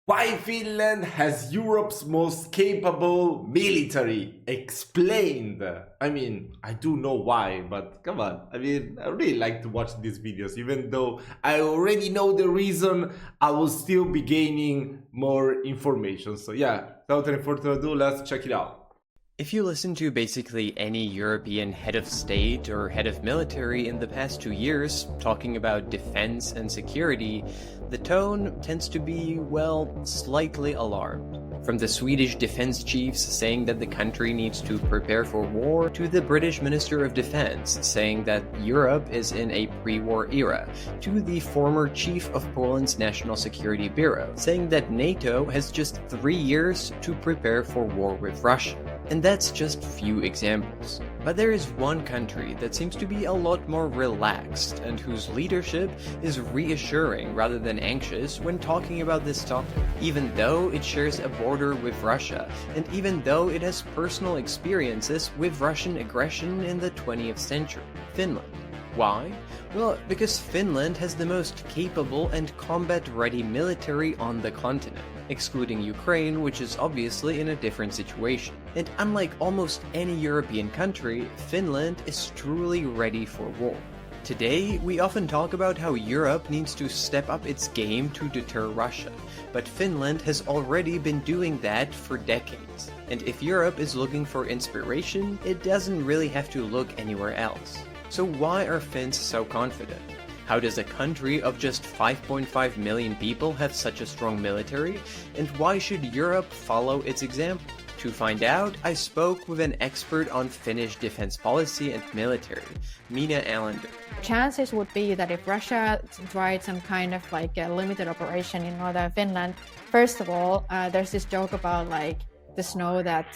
Why Finland has Europe's most capable military? Explained. I mean, I do know why, but come on. I mean, I really like to watch these videos. Even though I already know the reason, I will still be gaining more information. So yeah, without any further ado, let's check it out. If you listen to basically any European head of state or head of military in the past 2 years talking about defense and security, the tone tends to be, well, slightly alarmed. From the Swedish defense chiefs saying that the country needs to prepare for war, to the British Minister of Defense saying that Europe is in a pre-war era, to the former chief of Poland's National Security Bureau saying that NATO has just 3 years to prepare for war with Russia. And that's just few examples. But there is one country that seems to be a lot more relaxed and whose leadership is reassuring rather than anxious when talking about this topic, even though it shares a border with Russia, and even though it has personal experiences with Russian aggression in the 20th century, Finland. Why? Well, because Finland has the most capable and combat-ready military on the continent, excluding Ukraine, which is obviously in a different situation. And unlike almost any European country, Finland is truly ready for war. Today, we often talk about how Europe needs to step up its game to deter Russia, but Finland has already been doing that for decades. And if Europe is looking for inspiration, it doesn't really have to look anywhere else. So why are Finns so confident? How does a country of just 5.5 million people have such a strong military? And why should Europe follow its example? To find out, I spoke with an expert on Finnish defense policy and military, Minna Allander. Chances would be that if Russia tried some kind of like a limited operation in northern Finland, first of all, there's this joke about like the snow that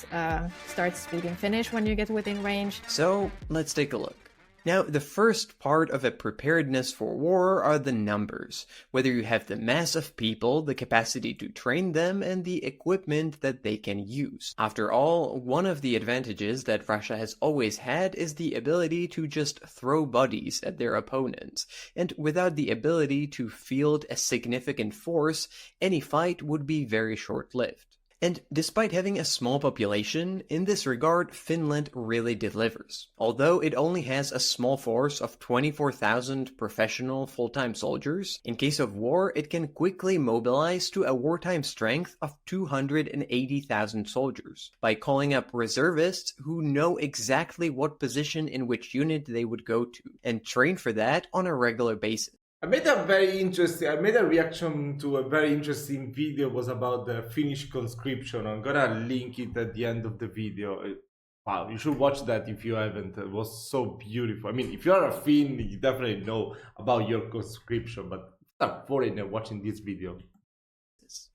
starts speaking Finnish when you get within range. So let's take a look. Now, the first part of a preparedness for war are the numbers, whether you have the mass of people, the capacity to train them, and the equipment that they can use. After all, one of the advantages that Russia has always had is the ability to just throw bodies at their opponents, and without the ability to field a significant force, any fight would be very short-lived. And despite having a small population, in this regard, Finland really delivers. Although it only has a small force of 24,000 professional full-time soldiers, in case of war, it can quickly mobilize to a wartime strength of 280,000 soldiers by calling up reservists who know exactly what position in which unit they would go to, and train for that on a regular basis. I made a reaction to a very interesting video. It was about the Finnish conscription. I'm gonna link it at the end of the video. Wow, you should watch that if you haven't. It was so beautiful. I mean, if you're a Finn, you definitely know about your conscription, but if you're a foreigner watching this video.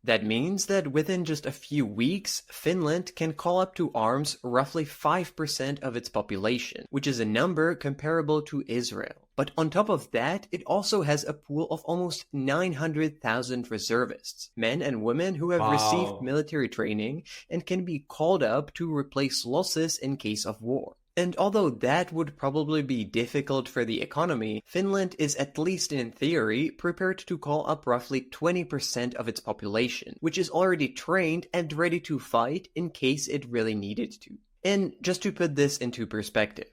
That means that within just a few weeks, Finland can call up to arms roughly 5% of its population, which is a number comparable to Israel. But on top of that, it also has a pool of almost 900,000 reservists, men and women who have received military training and can be called up to replace losses in case of war. And although that would probably be difficult for the economy, Finland is, at least in theory, prepared to call up roughly 20% of its population, which is already trained and ready to fight in case it really needed to. And just to put this into perspective,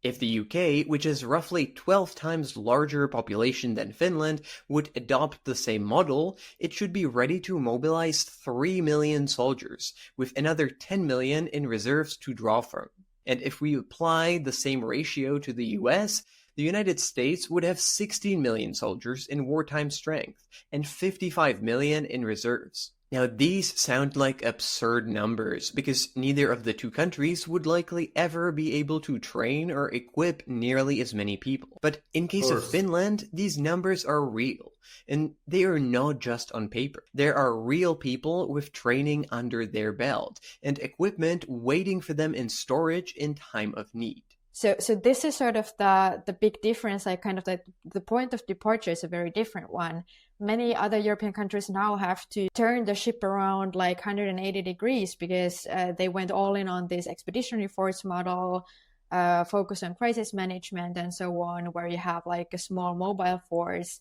if the UK, which is roughly 12 times larger population than Finland, would adopt the same model, it should be ready to mobilize 3 million soldiers, with another 10 million in reserves to draw from. And if we apply the same ratio to the US, the United States would have 16 million soldiers in wartime strength and 55 million in reserves. Now, these sound like absurd numbers because neither of the two countries would likely ever be able to train or equip nearly as many people. But in case of Finland, these numbers are real, and they are not just on paper. There are real people with training under their belt and equipment waiting for them in storage in time of need. So this is sort of the big difference, like kind of like the point of departure is a very different one. Many other European countries now have to turn the ship around like 180 degrees because they went all in on this expeditionary force model, focus on crisis management and so on, where you have like a small mobile force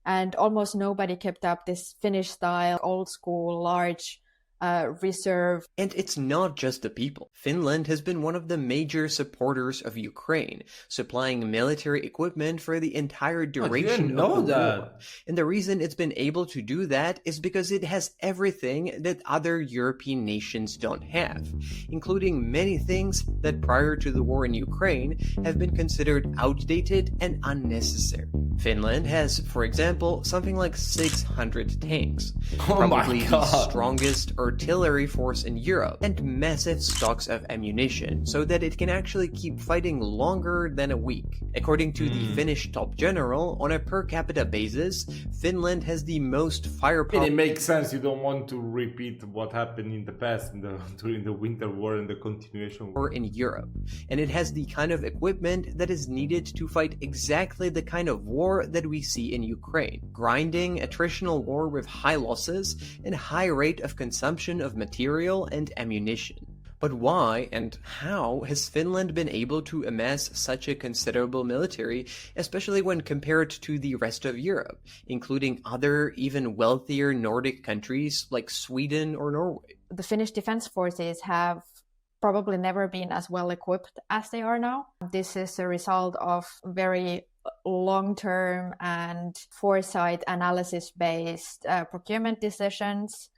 and almost nobody kept up this Finnish style, old school, large reserve. And it's not just the people. Finland has been one of the major supporters of Ukraine, supplying military equipment for the entire duration of the war. And the reason it's been able to do that is because it has everything that other European nations don't have, including many things that prior to the war in Ukraine have been considered outdated and unnecessary. Finland has, for example, something like 600 tanks, probably the strongest artillery force in Europe, and massive stocks of ammunition, so that it can actually keep fighting longer than a week. According to the Finnish top general, on a per capita basis, Finland has the most firepower. And it makes sense, you don't want to repeat what happened in the past during the Winter War and the continuation war in Europe. And it has the kind of equipment that is needed to fight exactly the kind of war that we see in Ukraine. Grinding, attritional war with high losses, and high rate of consumption of material and ammunition. But why and how has Finland been able to amass such a considerable military, especially when compared to the rest of Europe, including other, even wealthier Nordic countries like Sweden or Norway? The Finnish defense forces have probably never been as well equipped as they are now. This is a result of very long-term and foresight analysis-based procurement decisions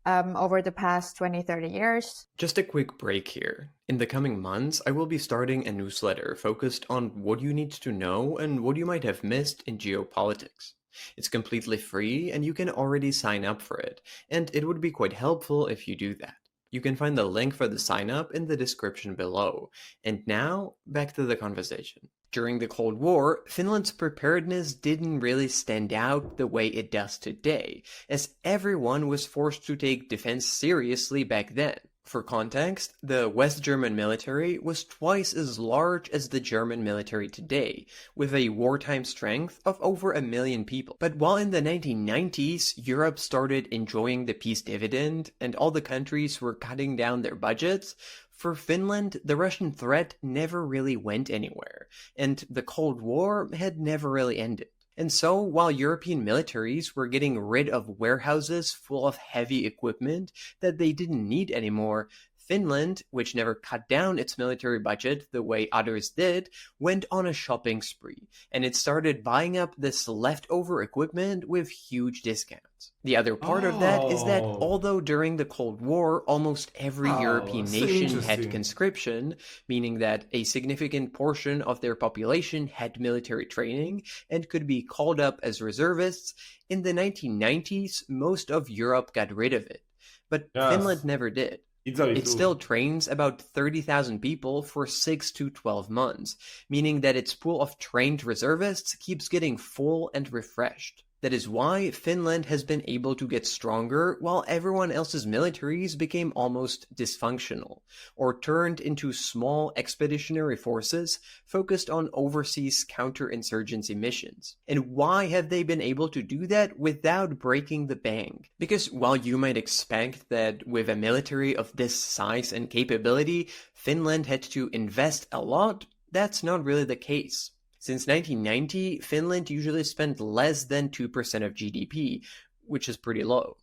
over the past 20-30 years. Just a quick break here. In the coming months, I will be starting a newsletter focused on what you need to know and what you might have missed in geopolitics. It's completely free and you can already sign up for it, and it would be quite helpful if you do that. You can find the link for the sign up in the description below. And now, back to the conversation. During the Cold War, Finland's preparedness didn't really stand out the way it does today, as everyone was forced to take defense seriously back then. For context, the West German military was twice as large as the German military today, with a wartime strength of over 1 million people. But while in the 1990s, Europe started enjoying the peace dividend and all the countries were cutting down their budgets, for Finland, the Russian threat never really went anywhere, and the Cold War had never really ended. And so, while European militaries were getting rid of warehouses full of heavy equipment that they didn't need anymore, Finland, which never cut down its military budget the way others did, went on a shopping spree, and it started buying up this leftover equipment with huge discounts. The other part of that is that although during the Cold War almost every European nation had conscription, meaning that a significant portion of their population had military training and could be called up as reservists, in the 1990s most of Europe got rid of it. But Finland never did. It still trains about 30,000 people for 6 to 12 months, meaning that its pool of trained reservists keeps getting full and refreshed. That is why Finland has been able to get stronger while everyone else's militaries became almost dysfunctional, or turned into small expeditionary forces focused on overseas counterinsurgency missions. And why have they been able to do that without breaking the bank? Because while you might expect that with a military of this size and capability, Finland had to invest a lot, that's not really the case. Since 1990, Finland usually spent less than 2% of GDP, which is pretty low.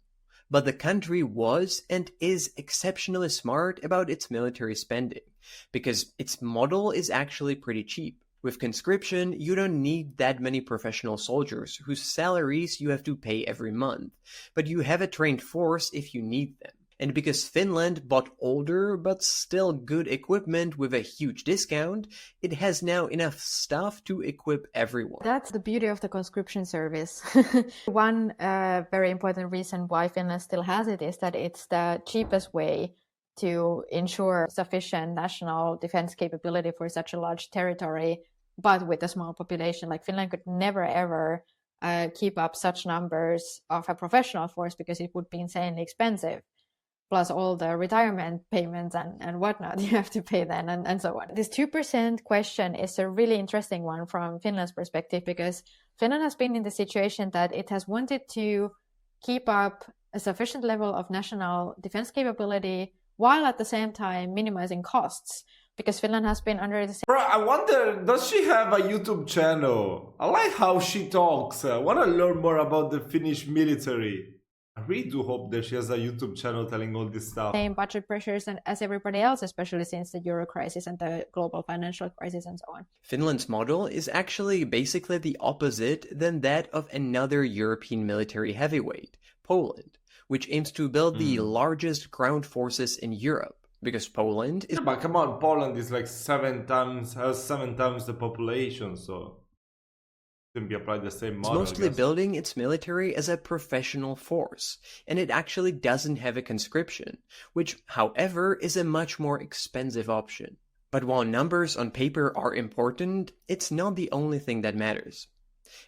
But the country was and is exceptionally smart about its military spending, because its model is actually pretty cheap. With conscription, you don't need that many professional soldiers whose salaries you have to pay every month, but you have a trained force if you need them. And because Finland bought older but still good equipment with a huge discount, it has now enough stuff to equip everyone. That's the beauty of the conscription service. One very important reason why Finland still has it is that it's the cheapest way to ensure sufficient national defense capability for such a large territory, but with a small population. Like Finland could never ever keep up such numbers of a professional force because it would be insanely expensive. Plus all the retirement payments and whatnot you have to pay then and so on. This 2% question is a really interesting one from Finland's perspective, because Finland has been in the situation that it has wanted to keep up a sufficient level of national defense capability while at the same time minimizing costs. because Finland has been under the same. Bro, I wonder, does she have a YouTube channel? I like how she talks. I want to learn more about the Finnish military. I really do hope that she has a YouTube channel telling all this stuff. Same budget pressures as everybody else, especially since the euro crisis and the global financial crisis and so on. Finland's model is actually basically the opposite than that of another European military heavyweight, Poland, which aims to build the largest ground forces in Europe. Because Poland is... Yeah, but come on, Poland is like has 7 times the population, so can be applied the same model. It's mostly building its military as a professional force, and it actually doesn't have a conscription, which, however, is a much more expensive option. But while numbers on paper are important, it's not the only thing that matters.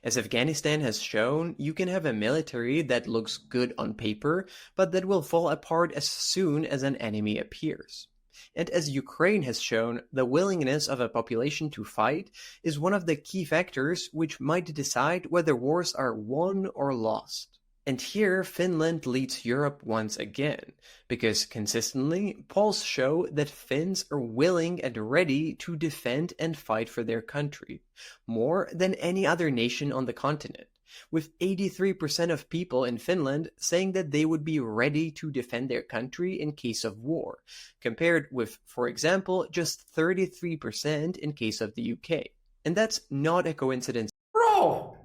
As Afghanistan has shown, you can have a military that looks good on paper, but that will fall apart as soon as an enemy appears. And as Ukraine has shown, the willingness of a population to fight is one of the key factors which might decide whether wars are won or lost. And here Finland leads Europe once again, because consistently polls show that Finns are willing and ready to defend and fight for their country, more than any other nation on the continent, with 83% of people in Finland saying that they would be ready to defend their country in case of war, compared with, for example, just 33% in case of the UK. And that's not a coincidence. Bro!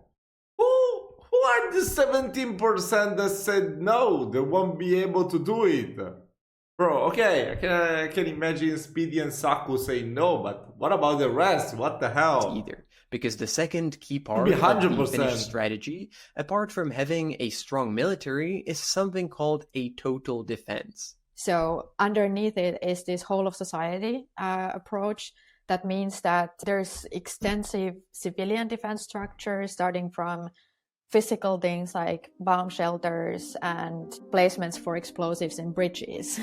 Who are the 17% that said no, they won't be able to do it? Bro, okay, I can imagine Speedy and Saku saying no, but what about the rest? What the hell? Either. Because the second key part of the Finnish strategy, apart from having a strong military, is something called a total defense. So underneath it is this whole of society approach. That means that there's extensive civilian defense structure, starting from physical things like bomb shelters and placements for explosives in bridges.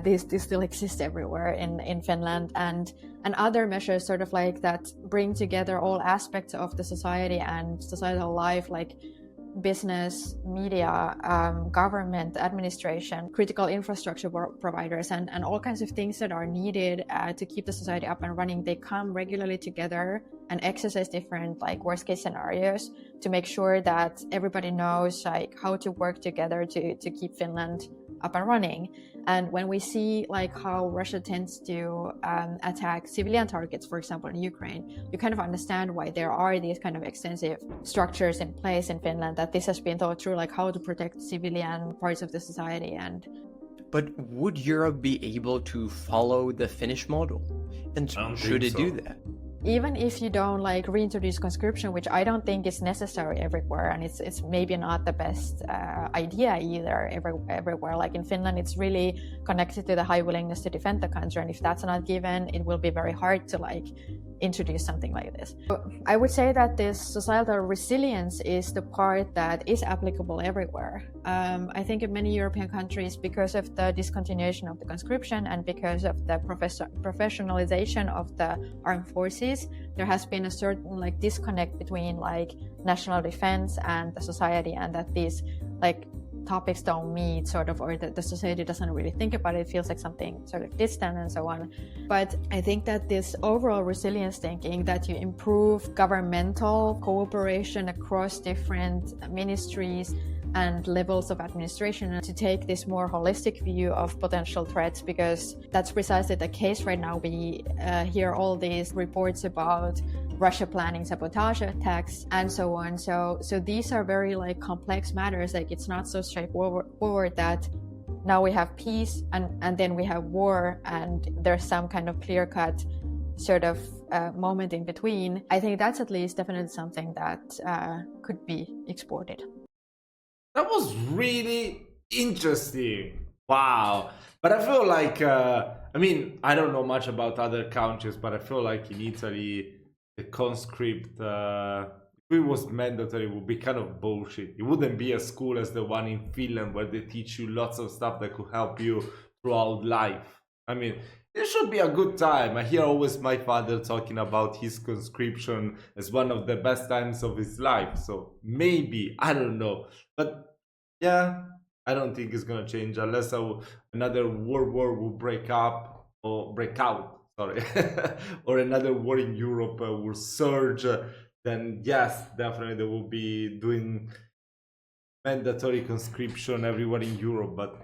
These still exist everywhere in Finland, and other measures sort of like that bring together all aspects of the society and societal life, like business, media, government, administration, critical infrastructure providers, and all kinds of things that are needed to keep the society up and running. They come regularly together and exercise different like worst case scenarios to make sure that everybody knows like how to work together to keep Finland up and running. And when we see like how Russia tends to attack civilian targets, for example, in Ukraine, you kind of understand why there are these kind of extensive structures in place in Finland, that this has been thought through, like how to protect civilian parts of the society. And but would Europe be able to follow the Finnish model? And should it do that? Even if you don't like reintroduce conscription, which I don't think is necessary everywhere, and it's maybe not the best idea either everywhere. Like in Finland, it's really connected to the high willingness to defend the country, and if that's not given, it will be very hard to like introduce something like this. So I would say that this societal resilience is the part that is applicable everywhere. I think in many European countries, because of the discontinuation of the conscription and because of the professionalization of the armed forces, there has been a certain like disconnect between like national defense and the society, and that these like topics don't meet sort of, or that the society doesn't really think about it. It feels like something sort of distant and so on. But I think that this overall resilience thinking, that you improve governmental cooperation across different ministries and levels of administration, and to take this more holistic view of potential threats, because that's precisely the case right now. We hear all these reports about Russia planning sabotage attacks and so on. So these are very like complex matters. Like it's not so straightforward that now we have peace and then we have war and there's some kind of clear-cut sort of moment in between. I think that's at least definitely something that could be exported. That was really interesting. Wow. But I feel like, I mean, I don't know much about other countries, but I feel like in Italy, the conscript, if it was mandatory, it would be kind of bullshit. It wouldn't be as cool as the one in Finland, where they teach you lots of stuff that could help you throughout life. I mean, it should be a good time. I hear always my father talking about his conscription as one of the best times of his life. So maybe, I don't know. But yeah, I don't think it's going to change unless another world war will break out. sorry, or another war in Europe will surge, then yes, definitely they will be doing mandatory conscription everywhere in Europe, but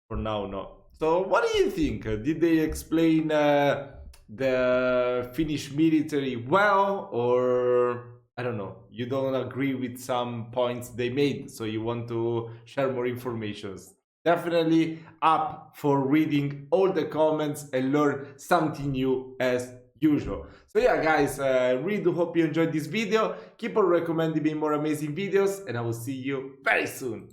for now, no. So what do you think? Did they explain the Finnish military well, or I don't know, you don't agree with some points they made, so you want to share more informations? Definitely up for reading all the comments and learn something new as usual. So yeah, guys, I really do hope you enjoyed this video. Keep on recommending me more amazing videos, and I will see you very soon.